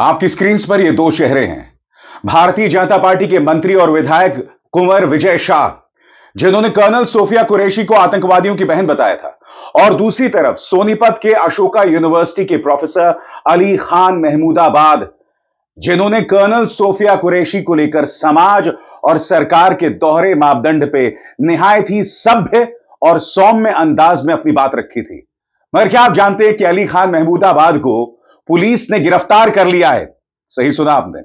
आपकी स्क्रीन पर ये दो चेहरे हैं। भारतीय जनता पार्टी के मंत्री और विधायक कुंवर विजय शाह, जिन्होंने कर्नल सोफिया कुरैशी को आतंकवादियों की बहन बताया था, और दूसरी तरफ सोनीपत के अशोका यूनिवर्सिटी के प्रोफेसर अली खान महमूदाबाद, जिन्होंने कर्नल सोफिया कुरैशी को लेकर समाज और सरकार के दोहरे मापदंड पे निहायत ही सभ्य और सौम्य अंदाज में अपनी बात रखी थी। मगर क्या आप जानते हैं कि अली खान महमूदाबाद को पुलिस ने गिरफ्तार कर लिया है? सही सुना आपने,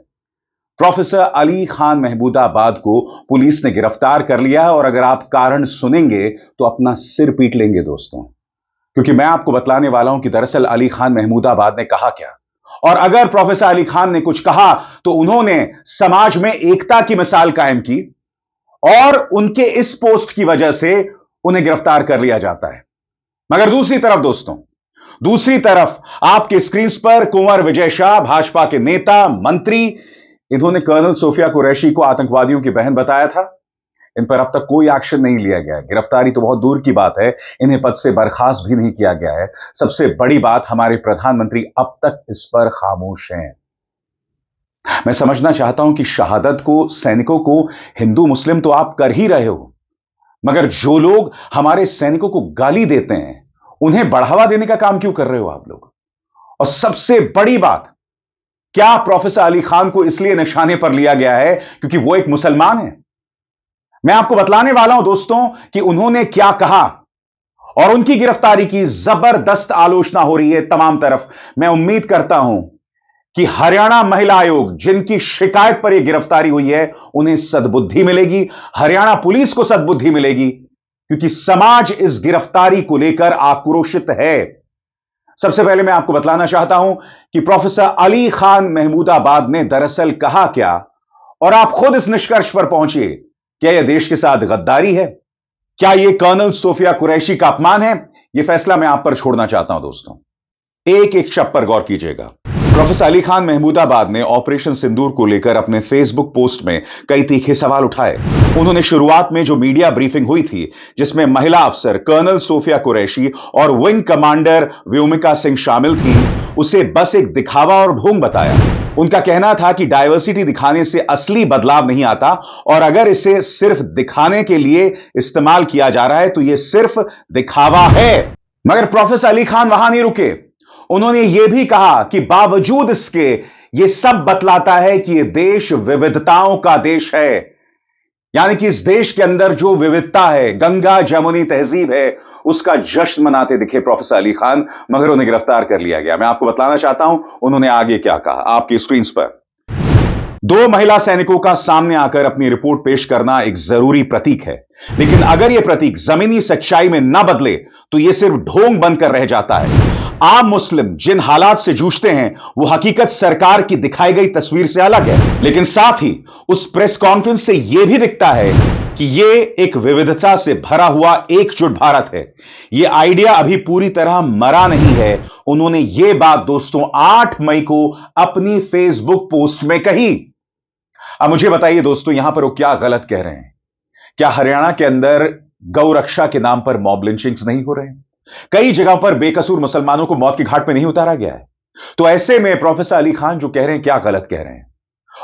प्रोफेसर अली खान महमूदाबाद को पुलिस ने गिरफ्तार कर लिया है। और अगर आप कारण सुनेंगे तो अपना सिर पीट लेंगे दोस्तों, क्योंकि मैं आपको बतलाने वाला हूं कि दरअसल अली खान महमूदाबाद ने कहा क्या। और अगर प्रोफेसर अली खान ने कुछ कहा तो उन्होंने समाज में एकता की मिसाल कायम की, और उनके इस पोस्ट की वजह से उन्हें गिरफ्तार कर लिया जाता है। मगर दूसरी तरफ दोस्तों, दूसरी तरफ आपके स्क्रीन पर कुंवर विजय शाह, भाजपा के नेता, मंत्री, इन्होंने कर्नल सोफिया कुरैशी को आतंकवादियों की बहन बताया था। इन पर अब तक कोई एक्शन नहीं लिया गया है। गिरफ्तारी तो बहुत दूर की बात है, इन्हें पद से बर्खास्त भी नहीं किया गया है। सबसे बड़ी बात, हमारे प्रधानमंत्री अब तक इस पर खामोश हैं। मैं समझना चाहता हूं कि शहादत को, सैनिकों को हिंदू मुस्लिम तो आप कर ही रहे हो, मगर जो लोग हमारे सैनिकों को गाली देते हैं, उन्हें बढ़ावा देने का काम क्यों कर रहे हो आप लोग? और सबसे बड़ी बात, क्या प्रोफेसर अली खान को इसलिए निशाने पर लिया गया है क्योंकि वो एक मुसलमान है? मैं आपको बतलाने वाला हूं दोस्तों कि उन्होंने क्या कहा, और उनकी गिरफ्तारी की जबरदस्त आलोचना हो रही है तमाम तरफ। मैं उम्मीद करता हूं कि हरियाणा महिला आयोग, जिनकी शिकायत पर यह गिरफ्तारी हुई है, उन्हें सद्बुद्धि मिलेगी, हरियाणा पुलिस को सद्बुद्धि मिलेगी, क्योंकि समाज इस गिरफ्तारी को लेकर आक्रोशित है। सबसे पहले मैं आपको बतलाना चाहता हूं कि प्रोफेसर अली खान महमूदाबाद ने दरअसल कहा क्या, और आप खुद इस निष्कर्ष पर पहुंचिए, क्या यह देश के साथ गद्दारी है? क्या यह कर्नल सोफिया कुरैशी का अपमान है? यह फैसला मैं आप पर छोड़ना चाहता हूं दोस्तों। एक एक शब्द पर गौर कीजिएगा। प्रोफेसर अली खान महमूदाबाद ने ऑपरेशन सिंदूर को लेकर अपने फेसबुक पोस्ट में कई तीखे सवाल उठाए। उन्होंने शुरुआत में जो मीडिया ब्रीफिंग हुई थी, जिसमें महिला अफसर कर्नल सोफिया कुरैशी और विंग कमांडर व्योमिका सिंह शामिल थी, उसे बस एक दिखावा और ढोंग बताया। उनका कहना था कि डायवर्सिटी दिखाने से असली बदलाव नहीं आता, और अगर इसे सिर्फ दिखाने के लिए इस्तेमाल किया जा रहा है तो यह सिर्फ दिखावा है। मगर प्रोफेसर अली खान वहां नहीं रुके। उन्होंने यह भी कहा कि बावजूद इसके, यह सब बतलाता है कि यह देश विविधताओं का देश है। यानी कि इस देश के अंदर जो विविधता है, गंगा जमुनी तहजीब है, उसका जश्न मनाते दिखे प्रोफेसर अली खान, मगर उन्हें गिरफ्तार कर लिया गया। मैं आपको बतलाना चाहता हूं उन्होंने आगे क्या कहा। आपकी स्क्रीन पर दो महिला सैनिकों का सामने आकर अपनी रिपोर्ट पेश करना एक जरूरी प्रतीक है, लेकिन अगर यह प्रतीक जमीनी सच्चाई में ना बदले तो यह सिर्फ ढोंग बनकर रह जाता है। आम मुस्लिम जिन हालात से जूझते हैं, वो हकीकत सरकार की दिखाई गई तस्वीर से अलग है, लेकिन साथ ही उस प्रेस कॉन्फ्रेंस से यह भी दिखता है कि यह एक विविधता से भरा हुआ एकजुट भारत है। यह आइडिया अभी पूरी तरह मरा नहीं है। उन्होंने यह बात दोस्तों 8 मई को अपनी फेसबुक पोस्ट में कही। अब मुझे बताइए दोस्तों, यहां पर वो क्या गलत कह रहे हैं? क्या हरियाणा के अंदर गौ रक्षा के नाम पर मॉब लिंचिंग्स नहीं हो रहे हैं? कई जगहों पर बेकसूर मुसलमानों को मौत की घाट पे नहीं उतारा गया है? तो ऐसे में प्रोफेसर अली खान जो कह रहे हैं, क्या गलत कह रहे हैं?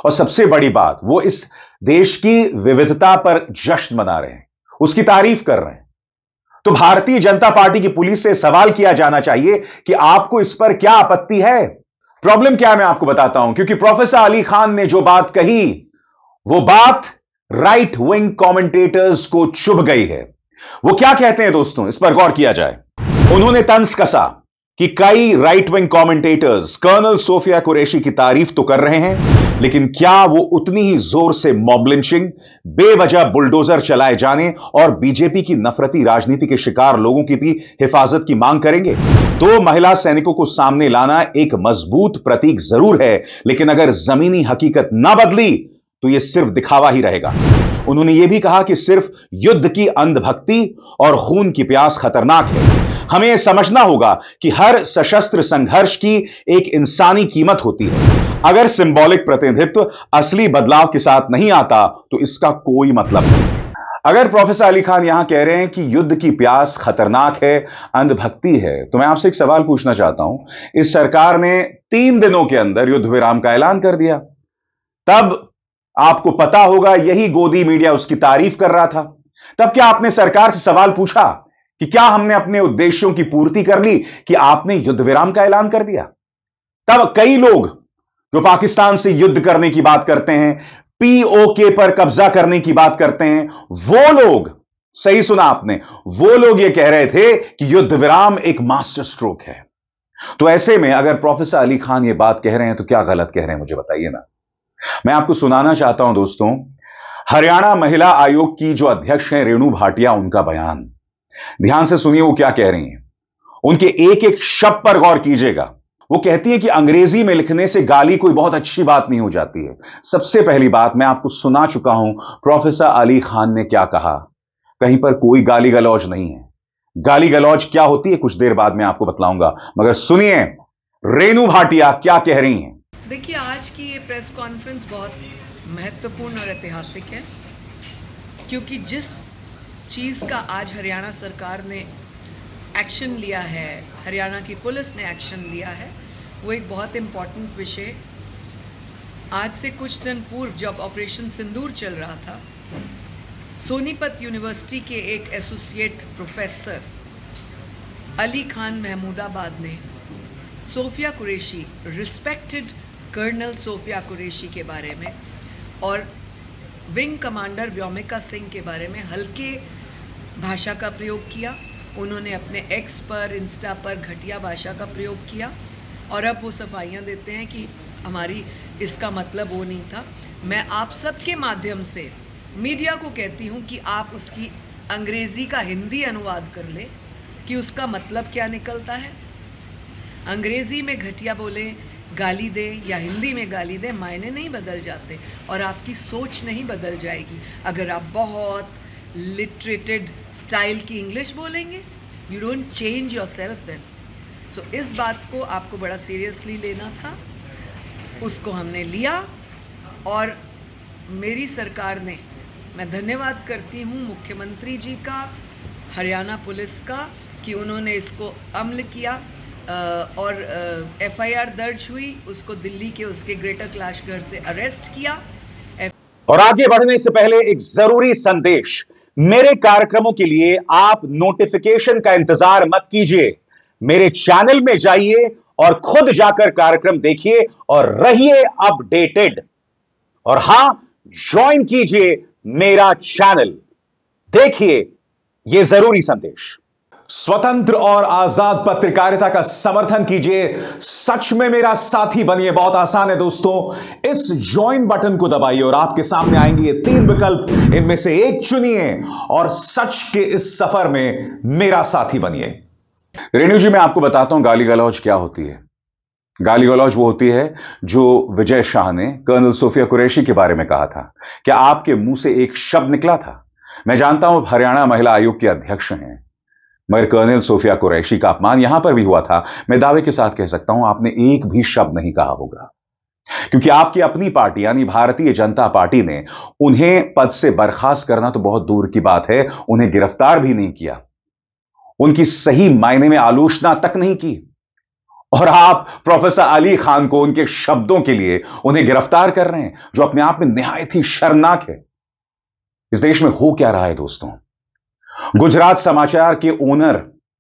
और सबसे बड़ी बात, वो इस देश की विविधता पर जश्न मना रहे हैं, उसकी तारीफ कर रहे हैं। तो भारतीय जनता पार्टी की पुलिस से सवाल किया जाना चाहिए कि आपको इस पर क्या आपत्ति है? प्रॉब्लम क्या है मैं आपको बताता हूं, क्योंकि प्रोफेसर अली खान ने जो बात कही, वो बात राइट विंग कमेंटेटर्स को चुभ गई है। वो क्या कहते हैं दोस्तों, इस पर गौर किया जाए। उन्होंने तंज कसा कि कई right wing commentators colonel Sofiya Qureshi की तारीफ तो कर रहे हैं, लेकिन क्या वो उतनी ही जोर से मॉब लिंचिंग, बेवजह बुलडोजर चलाए जाने और बीजेपी की नफरती राजनीति के शिकार लोगों की भी हिफाजत की मांग करेंगे? दो महिला सैनिकों को सामने लाना एक मजबूत प्रतीक जरूर है, लेकिन अगर जमीनी हकीकत ना बदली तो यह सिर्फ दिखावा ही रहेगा। उन्होंने यह भी कहा कि सिर्फ युद्ध की अंधभक्ति और खून की प्यास खतरनाक है। हमें यह समझना होगा कि हर सशस्त्र संघर्ष की एक इंसानी कीमत होती है। अगर सिंबॉलिक प्रतिनिधित्व असली बदलाव के साथ नहीं आता तो इसका कोई मतलब नहीं। अगर प्रोफेसर अली खान यहां कह रहे हैं कि युद्ध की प्यास खतरनाक है, अंधभक्ति है, तो मैं आपसे एक सवाल पूछना चाहता हूं। इस सरकार ने 3 दिनों के अंदर युद्ध विराम का ऐलान कर दिया। तब आपको पता होगा यही गोदी मीडिया उसकी तारीफ कर रहा था। तब क्या आपने सरकार से सवाल पूछा कि क्या हमने अपने उद्देश्यों की पूर्ति कर ली कि आपने युद्ध विराम का ऐलान कर दिया? तब कई लोग जो पाकिस्तान से युद्ध करने की बात करते हैं, पीओके पर कब्जा करने की बात करते हैं, वो लोग, सही सुना आपने, वो लोग ये कह रहे थे कि युद्ध विराम एक मास्टर स्ट्रोक है। तो ऐसे में अगर प्रोफेसर अली खान ये बात कह रहे हैं तो क्या गलत कह रहे हैं, मुझे बताइए ना। मैं आपको सुनाना चाहता हूं दोस्तों, हरियाणा महिला आयोग की जो अध्यक्ष हैं रेणु भाटिया, उनका बयान ध्यान से सुनिए। वो क्या कह रही हैं, उनके एक एक शब्द पर गौर कीजिएगा। वो कहती है कि अंग्रेजी में लिखने से गाली कोई बहुत अच्छी बात नहीं हो जाती है। सबसे पहली बात, मैं आपको सुना चुका हूं प्रोफेसर अली खान ने क्या कहा, कहीं पर कोई गाली गलौज नहीं है। गाली गलौज क्या होती है कुछ देर बाद मैं आपको बतलाऊंगा, मगर सुनिए रेणु भाटिया क्या कह रही हैं। देखिए, आज की ये प्रेस कॉन्फ्रेंस बहुत महत्वपूर्ण और ऐतिहासिक है, क्योंकि जिस चीज़ का आज हरियाणा सरकार ने एक्शन लिया है, हरियाणा की पुलिस ने एक्शन लिया है, वो एक बहुत इम्पॉर्टेंट विषय। आज से कुछ दिन पूर्व जब ऑपरेशन सिंदूर चल रहा था, सोनीपत यूनिवर्सिटी के एक एसोसिएट प्रोफेसर अली खान महमूदाबाद ने सोफिया कुरैशी, रिस्पेक्टेड कर्नल सोफिया कुरैशी के बारे में और विंग कमांडर व्योमिका सिंह के बारे में हल्के भाषा का प्रयोग किया। उन्होंने अपने एक्स पर, इंस्टा पर घटिया भाषा का प्रयोग किया और अब वो सफाइयाँ देते हैं कि हमारी इसका मतलब वो नहीं था। मैं आप सबके माध्यम से मीडिया को कहती हूँ कि आप उसकी अंग्रेज़ी का हिंदी अनुवाद कर ले कि उसका मतलब क्या निकलता है। अंग्रेज़ी में घटिया बोले, गाली दे या हिंदी में गाली दे, मायने नहीं बदल जाते और आपकी सोच नहीं बदल जाएगी। अगर आप बहुत लिटरेटेड स्टाइल की इंग्लिश बोलेंगे, you don't change yourself then. So इस बात को आपको बड़ा सीरियसली लेना था, उसको हमने लिया और मेरी सरकार ने, मैं धन्यवाद करती हूँ मुख्यमंत्री जी का, हरियाणा पुलिस का, कि उन्होंने इसको अमल किया और एफआईआर दर्ज हुई, उसको दिल्ली के उसके ग्रेटर कैलाश घर से अरेस्ट किया। और आगे बढ़ने से पहले एक जरूरी संदेश, मेरे कार्यक्रमों के लिए आप नोटिफिकेशन का इंतजार मत कीजिए, मेरे चैनल में जाइए और खुद जाकर कार्यक्रम देखिए और रहिए अपडेटेड। और हां, ज्वाइन कीजिए मेरा चैनल, देखिए यह जरूरी संदेश। स्वतंत्र और आजाद पत्रकारिता का समर्थन कीजिए, सच में मेरा साथी बनिए। बहुत आसान है दोस्तों, इस ज्वाइन बटन को दबाइए और आपके सामने आएंगे ये 3 विकल्प, इनमें से एक चुनिए और सच के इस सफर में मेरा साथी बनिए। रेणु जी, मैं आपको बताता हूं गाली गलौज क्या होती है। गाली गलौज वो होती है जो विजय शाह ने कर्नल सोफिया कुरैशी के बारे में कहा था। क्या आपके मुंह से एक शब्द निकला था? मैं जानता हूं हरियाणा महिला आयोग के अध्यक्ष हैं, मगर कर्नल सोफिया कुरैशी का अपमान यहां पर भी हुआ था। मैं दावे के साथ कह सकता हूं आपने एक भी शब्द नहीं कहा होगा, क्योंकि आपकी अपनी पार्टी यानी भारतीय जनता पार्टी ने उन्हें पद से बर्खास्त करना तो बहुत दूर की बात है, उन्हें गिरफ्तार भी नहीं किया, उनकी सही मायने में आलोचना तक नहीं की। और आप प्रोफेसर अली खान को उनके शब्दों के लिए उन्हें गिरफ्तार कर रहे हैं, जो अपने आप में निहायत ही शर्मनाक है। इस देश में हो क्या रहा है दोस्तों? गुजरात समाचार के ओनर,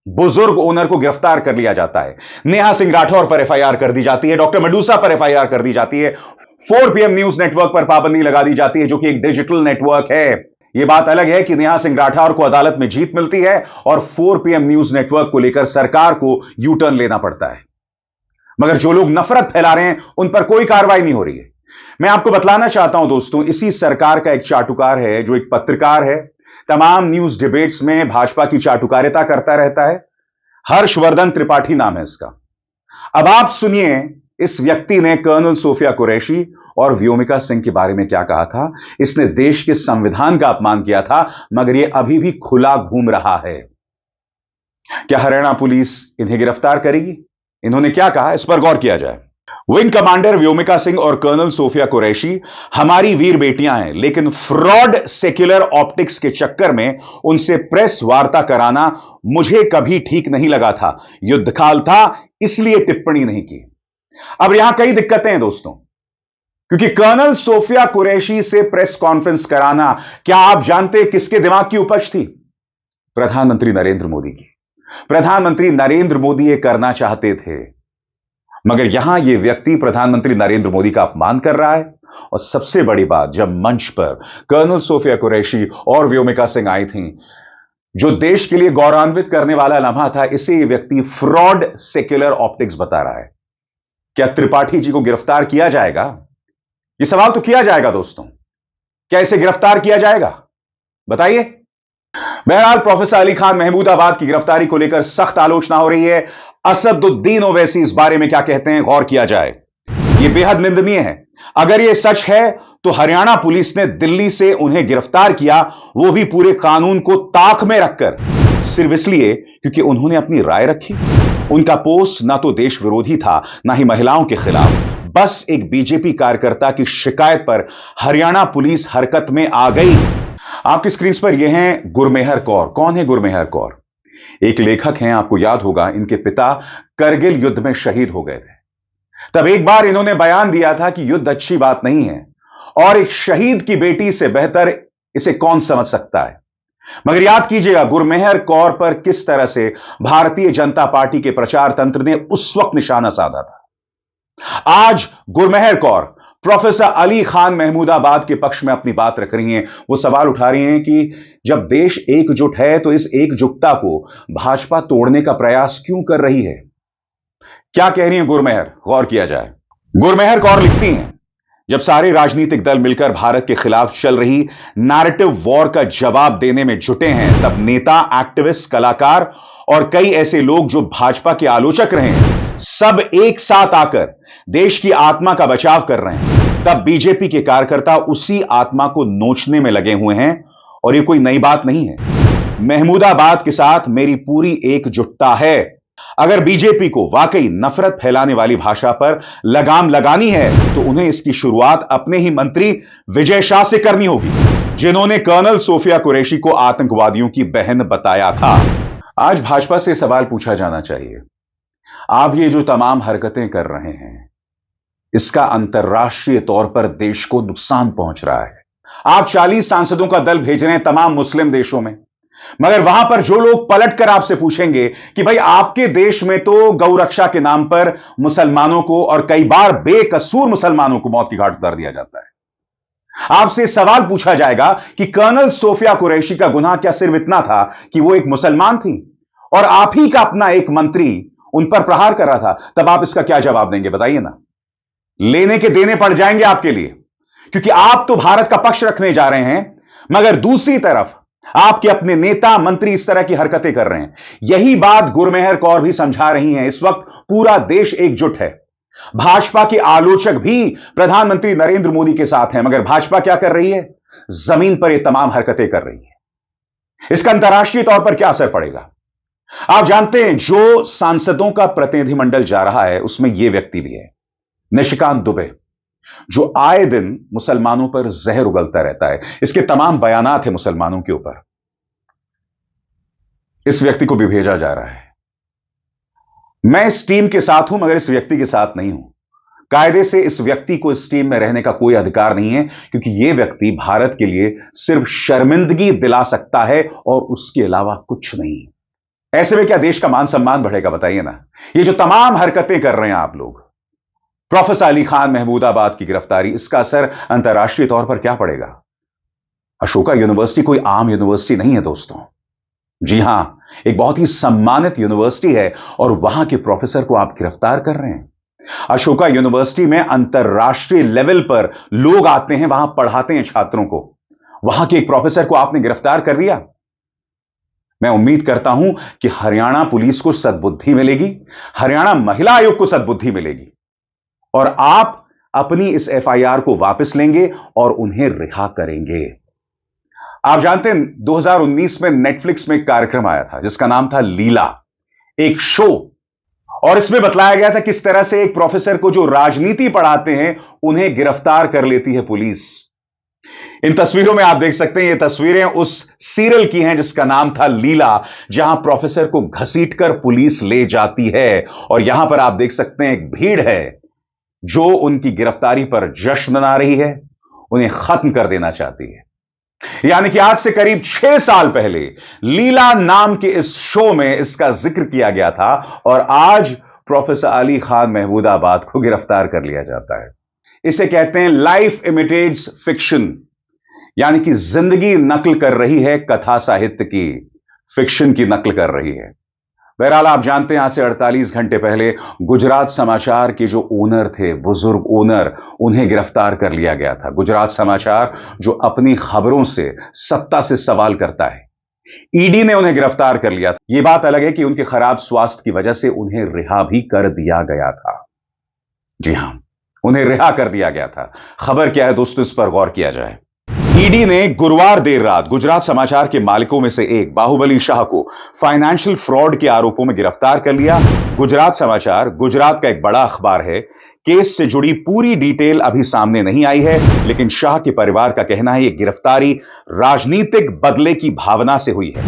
बुजुर्ग ओनर को गिरफ्तार कर लिया जाता है, नेहा सिंह राठौर पर एफआईआर कर दी जाती है, डॉक्टर मेडूसा पर एफआईआर कर दी जाती है, 4 PM न्यूज नेटवर्क पर पाबंदी लगा दी जाती है, जो कि एक डिजिटल नेटवर्क है। यह बात अलग है कि नेहा सिंह राठौर को अदालत में जीत मिलती है और 4 PM न्यूज नेटवर्क को लेकर सरकार को यू टर्न लेना पड़ता है, मगर जो लोग नफरत फैला रहे हैं उन पर कोई कार्रवाई नहीं हो रही है। मैं आपको बतलाना चाहता हूं दोस्तों, इसी सरकार का एक चाटुकार है जो एक पत्रकार है, तमाम न्यूज डिबेट्स में भाजपा की चाटुकारिता करता रहता है, हर्षवर्धन त्रिपाठी नाम है इसका। अब आप सुनिए इस व्यक्ति ने कर्नल सोफिया कुरैशी और व्योमिका सिंह के बारे में क्या कहा था। इसने देश के संविधान का अपमान किया था, मगर यह अभी भी खुला घूम रहा है। क्या हरियाणा पुलिस इन्हें गिरफ्तार करेगी? इन्होंने क्या कहा, इस पर गौर किया जाए। विंग कमांडर व्योमिका सिंह और कर्नल सोफिया कुरैशी हमारी वीर बेटियां हैं, लेकिन फ्रॉड सेक्युलर ऑप्टिक्स के चक्कर में उनसे प्रेस वार्ता कराना मुझे कभी ठीक नहीं लगा था। युद्धकाल था इसलिए टिप्पणी नहीं की। अब यहां कई दिक्कतें हैं दोस्तों, क्योंकि कर्नल सोफिया कुरैशी से प्रेस कॉन्फ्रेंस कराना, क्या आप जानते हैं किसके दिमाग की उपज थी? प्रधानमंत्री नरेंद्र मोदी की। प्रधानमंत्री नरेंद्र मोदी ये करना चाहते थे, मगर यहां यह व्यक्ति प्रधानमंत्री नरेंद्र मोदी का अपमान कर रहा है। और सबसे बड़ी बात, जब मंच पर कर्नल सोफिया कुरैशी और व्योमिका सिंह आई थीं, जो देश के लिए गौरवान्वित करने वाला लम्हा था, इसे यह व्यक्ति फ्रॉड सेक्युलर ऑप्टिक्स बता रहा है। क्या त्रिपाठी जी को गिरफ्तार किया जाएगा? यह सवाल तो किया जाएगा दोस्तों। क्या इसे गिरफ्तार किया जाएगा? बताइए। बहरहाल प्रोफेसर अली खान महमूदाबाद की गिरफ्तारी को लेकर सख्त आलोचना हो रही है। असदुद्दीन ओवैसी इस बारे में क्या कहते हैं, गौर किया जाए। यह बेहद निंदनीय है। अगर यह सच है तो हरियाणा पुलिस ने दिल्ली से उन्हें गिरफ्तार किया, वो भी पूरे कानून को ताक में रखकर, सिर्फ इसलिए क्योंकि उन्होंने अपनी राय रखी। उनका पोस्ट ना तो देश विरोधी था, ना ही महिलाओं के खिलाफ। बस एक बीजेपी कार्यकर्ता की शिकायत पर हरियाणा पुलिस हरकत में आ गई। आपकी स्क्रीन पर यह हैं गुरमेहर कौर। कौन है गुरमेहर कौर? एक लेखक हैं, आपको याद होगा इनके पिता करगिल युद्ध में शहीद हो गए थे। तब एक बार इन्होंने बयान दिया था कि युद्ध अच्छी बात नहीं है और एक शहीद की बेटी से बेहतर इसे कौन समझ सकता है। मगर याद कीजिएगा गुरमेहर कौर पर किस तरह से भारतीय जनता पार्टी के प्रचार तंत्र ने उस वक्त निशाना साधा था। आज गुरमेहर कौर प्रोफेसर अली खान महमूदाबाद के पक्ष में अपनी बात रख रही हैं। वो सवाल उठा रही हैं कि जब देश एकजुट है तो इस एकजुटता को भाजपा तोड़ने का प्रयास क्यों कर रही है। क्या कह रही हैं गुरमेहर, गौर किया जाए। गुरमेहर कौर लिखती हैं, जब सारे राजनीतिक दल मिलकर भारत के खिलाफ चल रही नैरेटिव वॉर का जवाब देने में जुटे हैं, तब नेता, एक्टिविस्ट, कलाकार और कई ऐसे लोग जो भाजपा के आलोचक रहे हैं, सब एक साथ आकर देश की आत्मा का बचाव कर रहे हैं। तब बीजेपी के कार्यकर्ता उसी आत्मा को नोचने में लगे हुए हैं। और यह कोई नई बात नहीं है। महमूदाबाद के साथ मेरी पूरी एकजुटता है। अगर बीजेपी को वाकई नफरत फैलाने वाली भाषा पर लगाम लगानी है तो उन्हें इसकी शुरुआत अपने ही मंत्री विजय शाह से करनी होगी, जिन्होंने कर्नल सोफिया कुरैशी को आतंकवादियों की बहन बताया था। आज भाजपा से सवाल पूछा जाना चाहिए, आप ये जो तमाम हरकतें कर रहे हैं, इसका अंतर्राष्ट्रीय तौर पर देश को नुकसान पहुंच रहा है। आप 40 सांसदों का दल भेज रहे हैं तमाम मुस्लिम देशों में, मगर वहां पर जो लोग पलटकर आपसे पूछेंगे कि भाई आपके देश में तो गौ रक्षा के नाम पर मुसलमानों को और कई बार बेकसूर मुसलमानों को मौत की घाट उतार दिया जाता है। आपसे सवाल पूछा जाएगा कि कर्नल सोफिया कुरैशी का गुनाह क्या सिर्फ इतना था कि वो एक मुसलमान थी और आप ही का अपना एक मंत्री उन पर प्रहार कर रहा था, तब आप इसका क्या जवाब देंगे, बताइए ना। लेने के देने पड़ जाएंगे आपके लिए, क्योंकि आप तो भारत का पक्ष रखने जा रहे हैं, मगर दूसरी तरफ आपके अपने नेता, मंत्री इस तरह की हरकतें कर रहे हैं। यही बात गुरमेहर कौर भी समझा रही हैं। इस वक्त पूरा देश एकजुट है। भाजपा के आलोचक भी प्रधानमंत्री नरेंद्र मोदी के साथ हैं, मगर भाजपा क्या कर रही है, जमीन पर ये तमाम हरकतें कर रही है। इसका अंतर्राष्ट्रीय तौर पर क्या असर पड़ेगा? आप जानते हैं जो सांसदों का प्रतिनिधिमंडल जा रहा है उसमें यह व्यक्ति भी है, निशिकांत दुबे, जो आए दिन मुसलमानों पर जहर उगलता रहता है। इसके तमाम बयानात हैं मुसलमानों के ऊपर। इस व्यक्ति को भी भेजा जा रहा है। मैं इस टीम के साथ हूं, मगर इस व्यक्ति के साथ नहीं हूं। कायदे से इस व्यक्ति को इस टीम में रहने का कोई अधिकार नहीं है, क्योंकि यह व्यक्ति भारत के लिए सिर्फ शर्मिंदगी दिला सकता है और उसके अलावा कुछ नहीं। ऐसे में क्या देश का मान सम्मान बढ़ेगा, बताइए ना। ये जो तमाम हरकतें कर रहे हैं आप लोग, प्रोफेसर अली खान महमूदाबाद की गिरफ्तारी, इसका असर अंतर्राष्ट्रीय तौर पर क्या पड़ेगा? अशोका यूनिवर्सिटी कोई आम यूनिवर्सिटी नहीं है दोस्तों। जी हां, एक बहुत ही सम्मानित यूनिवर्सिटी है और वहां के प्रोफेसर को आप गिरफ्तार कर रहे हैं। अशोका यूनिवर्सिटी में अंतर्राष्ट्रीय लेवल पर लोग आते हैं, वहां पढ़ाते हैं छात्रों को। वहां के एक प्रोफेसर को आपने गिरफ्तार कर लिया। मैं उम्मीद करता हूं कि हरियाणा पुलिस को सद्बुद्धि मिलेगी, हरियाणा महिला आयोग को सद्बुद्धि मिलेगी और आप अपनी इस एफआईआर को वापस लेंगे और उन्हें रिहा करेंगे। आप जानते हैं 2019 में नेटफ्लिक्स में एक कार्यक्रम आया था जिसका नाम था लीला, एक शो, और इसमें बतलाया गया था किस तरह से एक प्रोफेसर को जो राजनीति पढ़ाते हैं उन्हें गिरफ्तार कर लेती है पुलिस। इन तस्वीरों में आप देख सकते हैं, ये तस्वीरें उस सीरियल की हैं जिसका नाम था लीला, जहां प्रोफेसर को घसीटकर पुलिस ले जाती है। और यहां पर आप देख सकते हैं एक भीड़ है, जो उनकी गिरफ्तारी पर जश्न मना रही है, उन्हें खत्म कर देना चाहती है। यानी कि आज से करीब 6 साल पहले लीला नाम के इस शो में इसका जिक्र किया गया था और आज प्रोफेसर अली खान महमूदाबाद को गिरफ्तार कर लिया जाता है। इसे कहते हैं लाइफ इमिटेट्स फिक्शन, यानी कि जिंदगी नकल कर रही है कथा साहित्य की, फिक्शन की नकल कर रही है। बहरहाल आप जानते हैं आज से 48 घंटे पहले गुजरात समाचार के जो ओनर थे, बुजुर्ग ओनर, उन्हें गिरफ्तार कर लिया गया था। गुजरात समाचार जो अपनी खबरों से सत्ता से सवाल करता है, ईडी ने उन्हें गिरफ्तार कर लिया था। यह बात अलग है कि उनके खराब स्वास्थ्य की वजह से उन्हें रिहा भी कर दिया गया था। जी हां, उन्हें रिहा कर दिया गया था। खबर क्या है दोस्तों, इस पर गौर किया जाए। ईडी ने गुरुवार देर रात गुजरात समाचार के मालिकों में से एक बाहुबली शाह को फाइनेंशियल फ्रॉड के आरोपों में गिरफ्तार कर लिया। गुजरात समाचार गुजरात का एक बड़ा अखबार है। केस से जुड़ी पूरी डिटेल अभी सामने नहीं आई है, लेकिन शाह के परिवार का कहना है यह गिरफ्तारी राजनीतिक बदले की भावना से हुई है।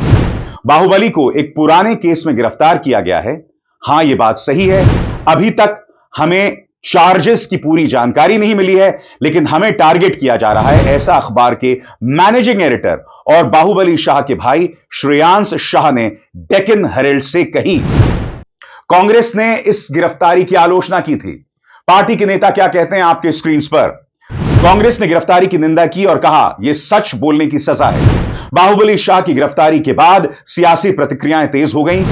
बाहुबली को एक पुराने केस में गिरफ्तार किया गया है। हां, यह बात सही है, अभी तक हमें चार्जेस की पूरी जानकारी नहीं मिली है, लेकिन हमें टारगेट किया जा रहा है, ऐसा अखबार के मैनेजिंग एडिटर और बाहुबली शाह के भाई श्रेयांश शाह ने डेक्कन हेरल्ड से कही। कांग्रेस ने इस गिरफ्तारी की आलोचना की थी। पार्टी के नेता क्या कहते हैं आपके स्क्रीन पर। कांग्रेस ने गिरफ्तारी की निंदा की और कहा यह सच बोलने की सजा है। बाहुबली शाह की गिरफ्तारी के बाद सियासी प्रतिक्रियाएं तेज हो गईं।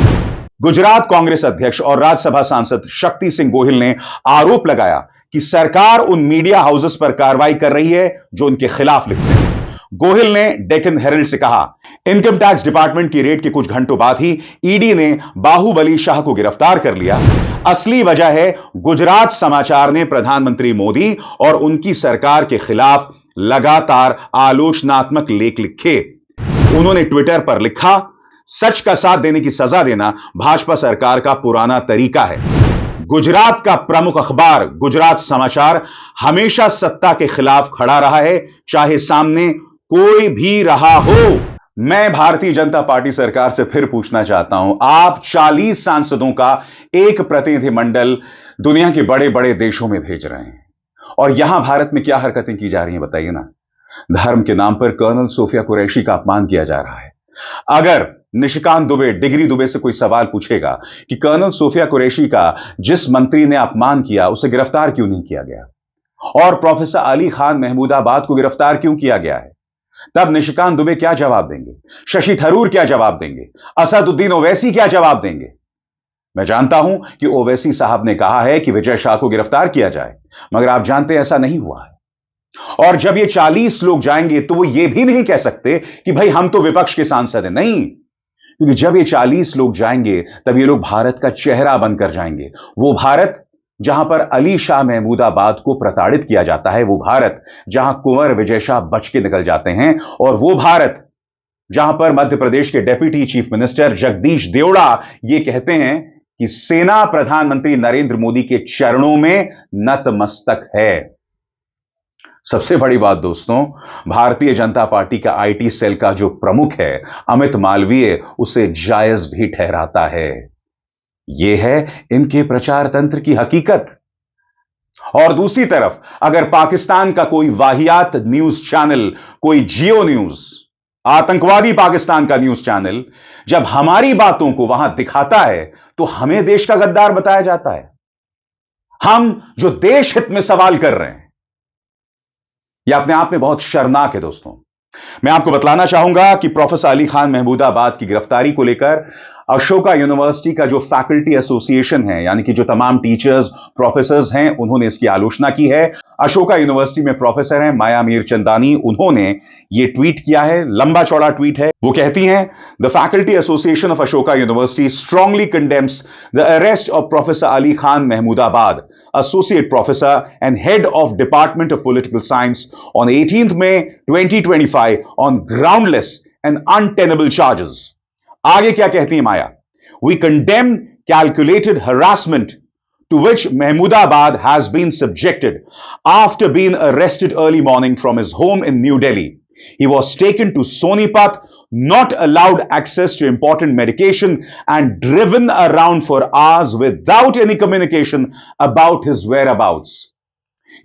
गुजरात कांग्रेस अध्यक्ष और राज्यसभा सांसद शक्ति सिंह गोहिल ने आरोप लगाया कि सरकार उन मीडिया हाउसेस पर कार्रवाई कर रही है जो उनके खिलाफ लिखते हैं। गोहिल ने डेक्कन हेरल्ड से कहा, इनकम टैक्स डिपार्टमेंट की रेड के कुछ घंटों बाद ही ईडी ने बाहुबली शाह को गिरफ्तार कर लिया। असली वजह है गुजरात समाचार ने प्रधानमंत्री मोदी और उनकी सरकार के खिलाफ लगातार आलोचनात्मक लेख लिखे। उन्होंने ट्विटर पर लिखा, सच का साथ देने की सजा देना भाजपा सरकार का पुराना तरीका है। गुजरात का प्रमुख अखबार गुजरात समाचार हमेशा सत्ता के खिलाफ खड़ा रहा है, चाहे सामने कोई भी रहा हो। मैं भारतीय जनता पार्टी सरकार से फिर पूछना चाहता हूं, आप 40 सांसदों का एक प्रतिनिधिमंडल दुनिया के बड़े बड़े देशों में भेज रहे हैं और यहां भारत में क्या हरकतें की जा रही हैं बताइए ना। धर्म के नाम पर कर्नल सोफिया कुरैशी का अपमान किया जा रहा है। अगर निशिकांत दुबे, डिग्री दुबे से कोई सवाल पूछेगा कि कर्नल सोफिया कुरैशी का जिस मंत्री ने अपमान किया उसे गिरफ्तार क्यों नहीं किया गया और प्रोफेसर अली खान महमूदाबाद को गिरफ्तार क्यों किया गया है, तब निशिकांत दुबे क्या जवाब देंगे, शशि थरूर क्या जवाब देंगे, असदुद्दीन ओवैसी क्या जवाब देंगे। मैं जानता हूं कि ओवैसी साहब ने कहा है कि विजय शाह को गिरफ्तार किया जाए, मगर आप जानते हैं ऐसा नहीं हुआ है। और जब ये 40 लोग जाएंगे तो वो ये भी नहीं कह सकते कि भाई हम तो विपक्ष के सांसद हैं, नहीं, क्योंकि जब ये 40 लोग जाएंगे तब ये लोग भारत का चेहरा बनकर जाएंगे। वो भारत जहां पर अली शाह महमूदाबाद को प्रताड़ित किया जाता है, वो भारत जहां कुंवर विजय शाह बच के निकल जाते हैं, और वो भारत जहां पर मध्य प्रदेश के deputy chief minister Jagdish Devda ये कहते हैं कि सेना प्रधानमंत्री नरेंद्र मोदी के चरणों में नतमस्तक है। सबसे बड़ी बात दोस्तों, भारतीय जनता पार्टी का आईटी सेल का जो प्रमुख है अमित मालवीय उसे जायज भी ठहराता है। यह है इनके प्रचार तंत्र की हकीकत। और दूसरी तरफ अगर पाकिस्तान का कोई वाहियात न्यूज चैनल, कोई जियो न्यूज, आतंकवादी पाकिस्तान का न्यूज चैनल जब हमारी बातों को वहां दिखाता है तो हमें देश का गद्दार बताया जाता है। हम जो देश हित में सवाल कर रहे हैं यह अपने आप में बहुत शर्मनाक है दोस्तों। मैं आपको बतलाना चाहूंगा कि प्रोफेसर अली खान महमूदाबाद की गिरफ्तारी को लेकर अशोका यूनिवर्सिटी का जो फैकल्टी एसोसिएशन है, यानी कि जो तमाम टीचर्स, प्रोफेसर्स हैं, उन्होंने इसकी आलोचना की है। अशोका यूनिवर्सिटी में प्रोफेसर हैं माया मीरचंदानी, उन्होंने ये ट्वीट किया है, लंबा चौड़ा ट्वीट है। वो कहती हैं, the faculty association of Ashoka university strongly condemns the arrest of professor Ali Khan Mahmudabad, Associate Professor and Head of Department of Political Science on 18th May 2025 on groundless and untenable charges. आगे क्या कहती है माया? We condemn calculated harassment to which Mahmoodabad has been subjected after being arrested early morning from his home in New Delhi. He was taken to Sonipat, not allowed access to important medication, and driven around for hours without any communication about his whereabouts.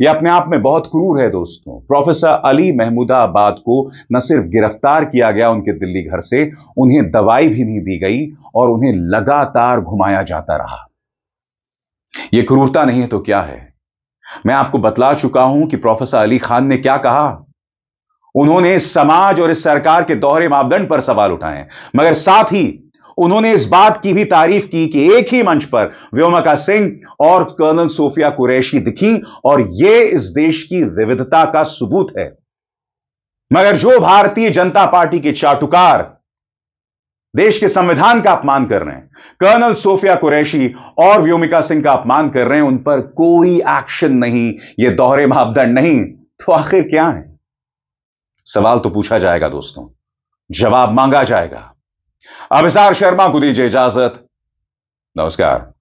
यह अपने आप में बहुत क्रूर है दोस्तों। Professor Ali Mahmudabad को न सिर्फ गिरफ्तार किया गया उनके दिल्ली घर से, उन्हें दवाई भी नहीं दी गई और उन्हें लगातार घुमाया जाता रहा। यह क्रूरता नहीं है तो क्या है? मैं आपको बतला चुका हूं कि प्रोफेसर अली खान ने क्या कहा। उन्होंने इस समाज और इस सरकार के दोहरे मापदंड पर सवाल उठाए, मगर साथ ही उन्होंने इस बात की भी तारीफ की कि एक ही मंच पर व्योमिका सिंह और कर्नल सोफिया कुरैशी दिखी और यह इस देश की विविधता का सबूत है। मगर जो भारतीय जनता पार्टी के चाटुकार देश के संविधान का अपमान कर रहे हैं, कर्नल सोफिया कुरैशी और व्योमिका सिंह का अपमान कर रहे हैं, उन पर कोई एक्शन नहीं, यह दोहरे मापदंड नहीं, तो आखिर क्या है? सवाल तो पूछा जाएगा दोस्तों, जवाब मांगा जाएगा। अभिसार शर्मा को दीजिए इजाजत। नमस्कार।